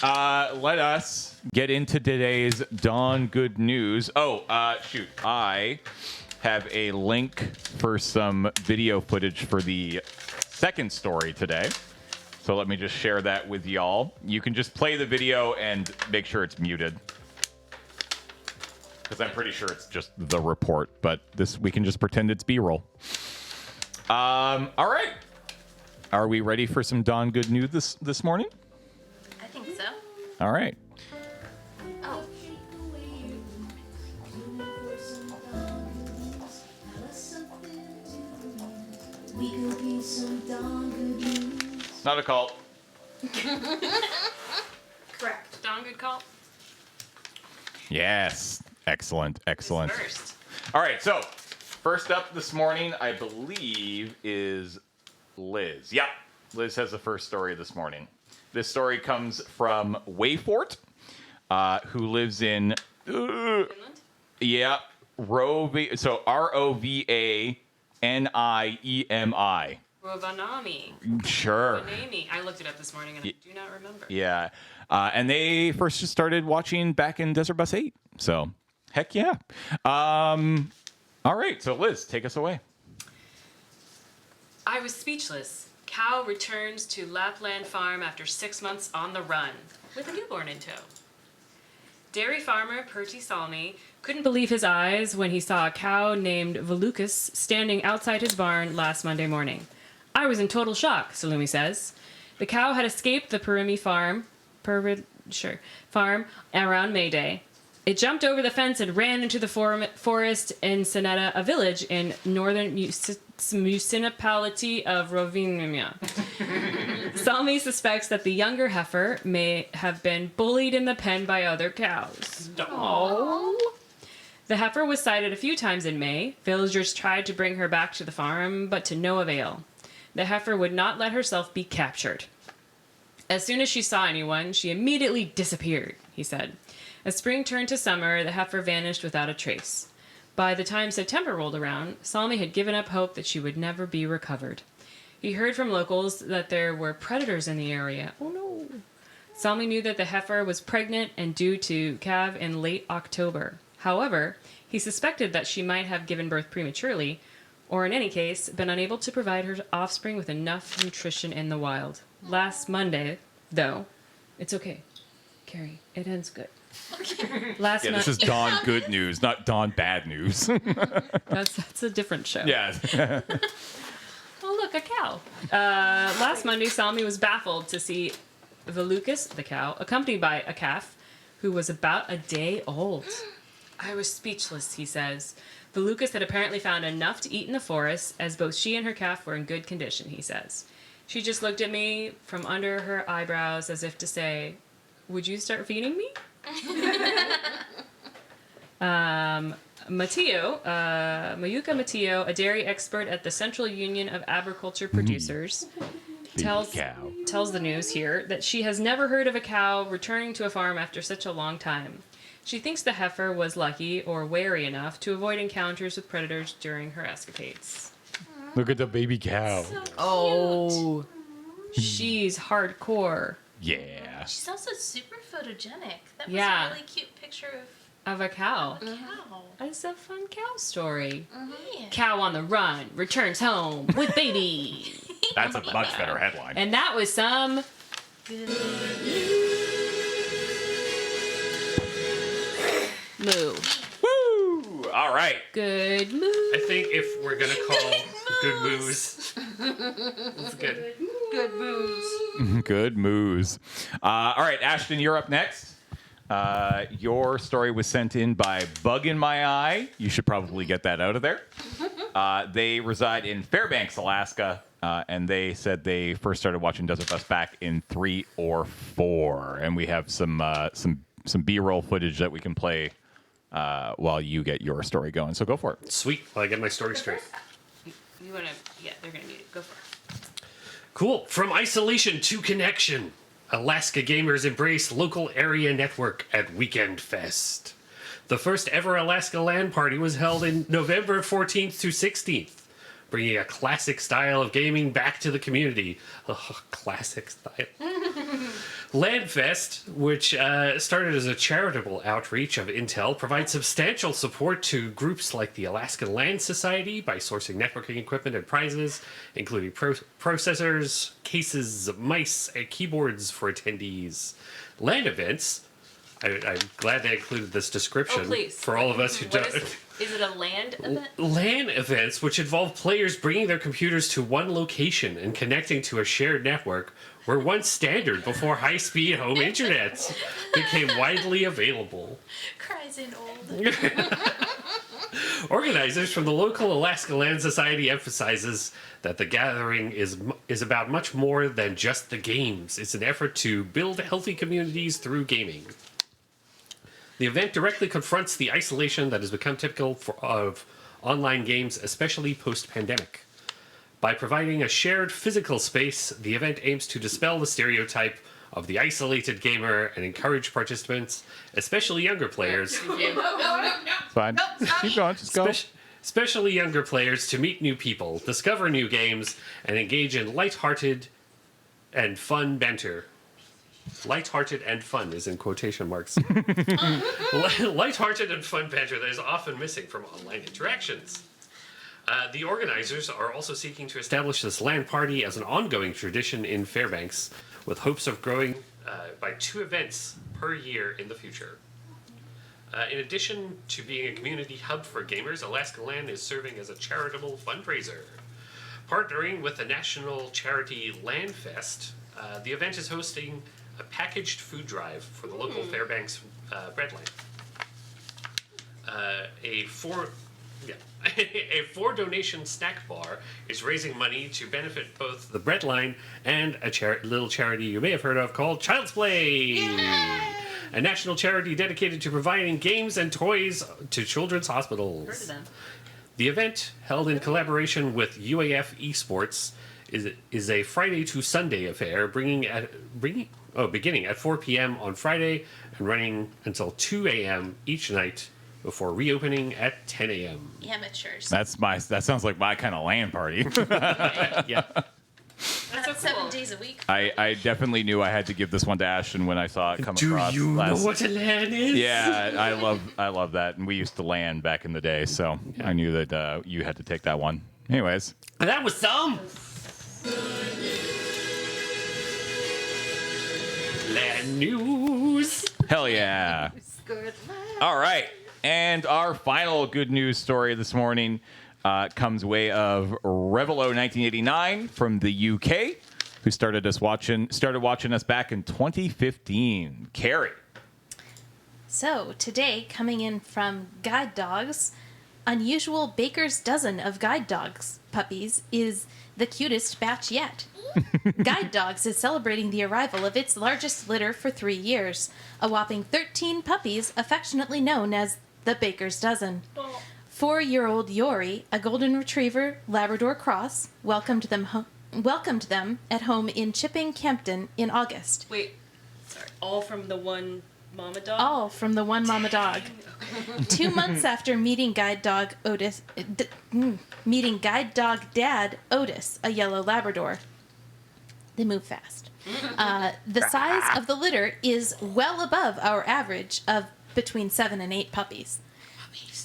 Let us get into today's Dawn Good News. Shoot. I have a link for some video footage for the second story today. So let me just share that with y'all. You can just play the video and make sure it's muted. Because I'm pretty sure it's just the report, but we can just pretend it's B-roll. All right. Are we ready for some Dawn Good News this morning? I think so. All right. Oh. Not a cult. Correct. Dawn Good Call. Yes. Excellent. Excellent. First. All right. So, first up this morning, I believe, is Liz. Yeah. Liz has the first story this morning. This story comes from Wayfort, who lives in... Finland? Yeah. So, Rovanimi. Rovanami. Sure. Rovanami. I looked it up this morning and I do not remember. Yeah. And they first just started watching back in Desert Bus 8. So, heck yeah. All right. So, Liz, take us away. I was speechless. Cow returns to Lapland farm after 6 months on the run, with a newborn in tow. Dairy farmer Pertti Salmi couldn't believe his eyes when he saw a cow named Volukas standing outside his barn last Monday morning. I was in total shock, Salumi says. The cow had escaped the Perimi farm around May Day. It jumped over the fence and ran into the forest in Seneta, a village in northern municipality of Rovaniemi. Salmi suspects that the younger heifer may have been bullied in the pen by other cows. Oh. The heifer was sighted a few times in May. Villagers tried to bring her back to the farm, but to no avail. The heifer would not let herself be captured. As soon as she saw anyone, she immediately disappeared, he said. As spring turned to summer, the heifer vanished without a trace. By the time September rolled around, Salmi had given up hope that she would never be recovered. He heard from locals that there were predators in the area. Oh no! Salmi knew that the heifer was pregnant and due to calve in late October. However, he suspected that she might have given birth prematurely, or in any case, been unable to provide her offspring with enough nutrition in the wild. Last Monday, though, it's okay, Carrie, it ends good. This is Dawn Good News, not Dawn Bad News. That's a different show. Yeah. Oh, look, a cow. Last Monday, Salmi was baffled to see Volukas, the cow, accompanied by a calf who was about a day old. I was speechless, he says. Volukas had apparently found enough to eat in the forest, as both she and her calf were in good condition, he says. She just looked at me from under her eyebrows as if to say, would you start feeding me? Mayuka Matteo, a dairy expert at the Central Union of Agriculture Producers, tells the news here that she has never heard of a cow returning to a farm after such a long time. She thinks the heifer was lucky or wary enough to avoid encounters with predators during her escapades. Look at the baby cow. So cute. Oh, she's hardcore. Yeah. She's also super photogenic. That was Yeah. a really cute picture Of a cow. of a cow. It's a fun cow story. Yeah. Cow on the run, returns home with baby. That's a much better headline. And that was some... moo. Woo! All right. Good moo. I think if we're gonna call good moves, it's good. Good moves. Good moves. All right, Ashton, you're up next. Your story was sent in by Bug in My Eye. You should probably get that out of there. They reside in Fairbanks, Alaska, and they said they first started watching Desert Bus back in 3 or 4. And we have some B-roll footage that we can play while you get your story going. So go for it. Sweet. Well, I get my story straight. You want to... Yeah, they're going to need it. Go for it. Cool. From isolation to connection. Alaska gamers embrace local area network at Weekend Fest. The first ever Alaska LAN party was held in November 14th to 16th, bringing a classic style of gaming back to the community. Oh, classic style. Landfest, which started as a charitable outreach of Intel, provides substantial support to groups like the Alaskan Land Society by sourcing networking equipment and prizes, including processors, cases, mice, and keyboards for attendees. Land events. I'm glad they included this description for all of us who don't. Is it a land event? LAN events, which involve players bringing their computers to one location and connecting to a shared network, were once standard before high-speed home internet became widely available. Cries in old. Organizers from the local Alaska Land Society emphasizes that the gathering is about much more than just the games. It's an effort to build healthy communities through gaming. The event directly confronts the isolation that has become typical of online games, especially post-pandemic. By providing a shared physical space, the event aims to dispel the stereotype of the isolated gamer and encourage participants, especially younger players, Fine. Keep going. Just go. especially younger players, to meet new people, discover new games, and engage in lighthearted and fun banter. Lighthearted and fun is in quotation marks. Lighthearted and fun banter that is often missing from online interactions. The organizers are also seeking to establish this LAN party as an ongoing tradition in Fairbanks, with hopes of growing by 2 events per year in the future. In addition to being a community hub for gamers, Alaska LAN is serving as a charitable fundraiser. Partnering with the national charity Landfest, the event is hosting a packaged food drive for the local Fairbanks breadline. A 4 donation snack bar is raising money to benefit both the breadline and a little charity you may have heard of called Child's Play. A national charity dedicated to providing games and toys to children's hospitals. Heard of them. The event, held in collaboration with UAF Esports, is a Friday to Sunday affair, beginning at 4 p.m. on Friday and running until 2 a.m. each night before reopening at 10 a.m. Amateurs. That sounds like my kind of LAN party. Yeah. That's 7 days a week. I definitely knew I had to give this one to Ashton when I saw it come across. Do you know what a LAN is? Yeah, I love that, and we used to LAN back in the day, so I knew that you had to take that one. Anyways, That was some LAN news. hell yeah! All right, and our final good news story this morning comes way of Revelo 1989 from the UK, who started watching us back in 2015. Carrie. So, today, coming in from Guide Dogs, unusual baker's dozen of Guide Dogs puppies is the cutest batch yet. Guide Dogs is celebrating the arrival of its largest litter for 3 years, a whopping 13 puppies affectionately known as the baker's dozen. 4-year-old Yori, a golden retriever Labrador cross, welcomed them at home in Chipping, Kempton in August. Wait, sorry. All from the one mama dog? All from the one mama dog. 2 months after meeting guide dog dad Otis, a yellow Labrador. They move fast. The size of the litter is well above our average of between 7 and 8 puppies.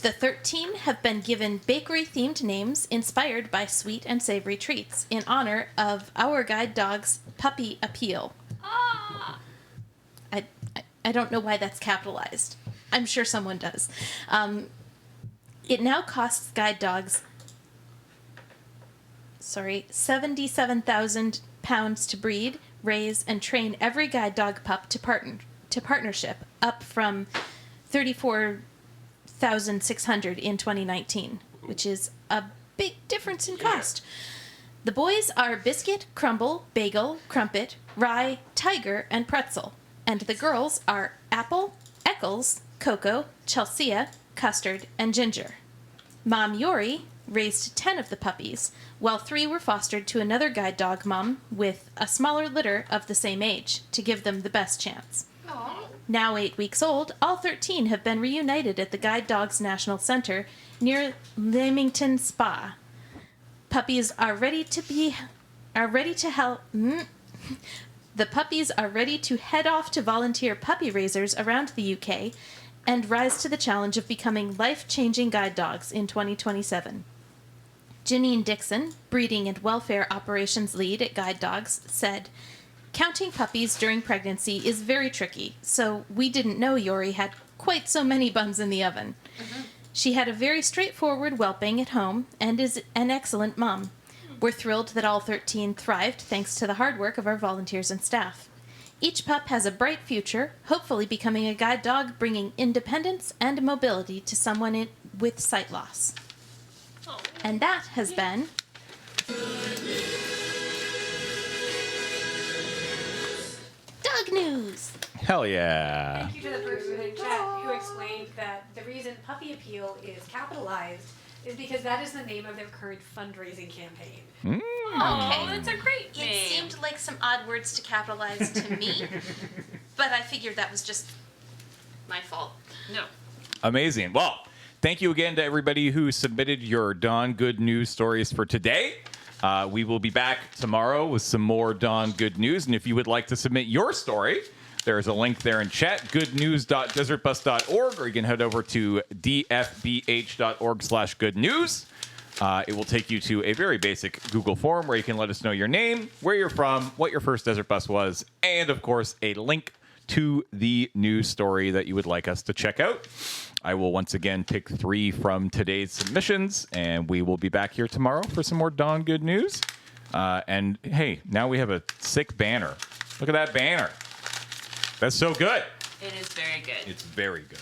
The 13 have been given bakery-themed names inspired by sweet and savory treats in honor of our guide dog's puppy appeal. I don't know why that's capitalized. I'm sure someone does. It now costs guide dogs, 77,000 pounds to breed, raise, and train every guide dog pup to partnership, up from 34,600 in 2019, which is a big difference in cost. The boys are Biscuit, Crumble, Bagel, Crumpet, Rye, Tiger, and Pretzel. And the girls are Apple, Eccles, Cocoa, Chelsea, Custard, and Ginger. Mom Yori raised 10 of the puppies, while 3 were fostered to another guide dog mom with a smaller litter of the same age to give them the best chance. Aww. Now 8 weeks old, all 13 have been reunited at the Guide Dogs National Center near Leamington Spa. Puppies are ready to help The puppies are ready to head off to volunteer puppy raisers around the UK and rise to the challenge of becoming life-changing guide dogs in 2027. Janine Dixon, Breeding and Welfare Operations Lead at Guide Dogs, said, "Counting puppies during pregnancy is very tricky, so we didn't know Yori had quite so many buns in the oven. She had a very straightforward whelping at home and is an excellent mom. We're thrilled that all 13 thrived thanks to the hard work of our volunteers and staff. Each pup has a bright future, hopefully becoming a guide dog, bringing independence and mobility to someone with sight loss." And that has been Dog News. Hell yeah. Thank you to the person in chat who explained that the reason Puppy Appeal is capitalized is because that is the name of their current fundraising campaign. Okay. That's a great It name. seemed like some odd words to capitalize to me, but I figured that was just my fault. No. Amazing. Well, thank you again to everybody who submitted your Dawn Good News stories for today. We will be back tomorrow with some more Dawn Good News. And if you would like to submit your story, there is a link there in chat, goodnews.desertbus.org, or you can head over to dfbh.org/goodnews. It will take you to a very basic Google form where you can let us know your name, where you're from, what your first Desert Bus was, and, of course, a link to the news story that you would like us to check out. I will once again pick 3 from today's submissions, and we will be back here tomorrow for some more Dawn Good News. And, hey, now we have a sick banner. Look at that banner. That's so good. It is very good. It's very good.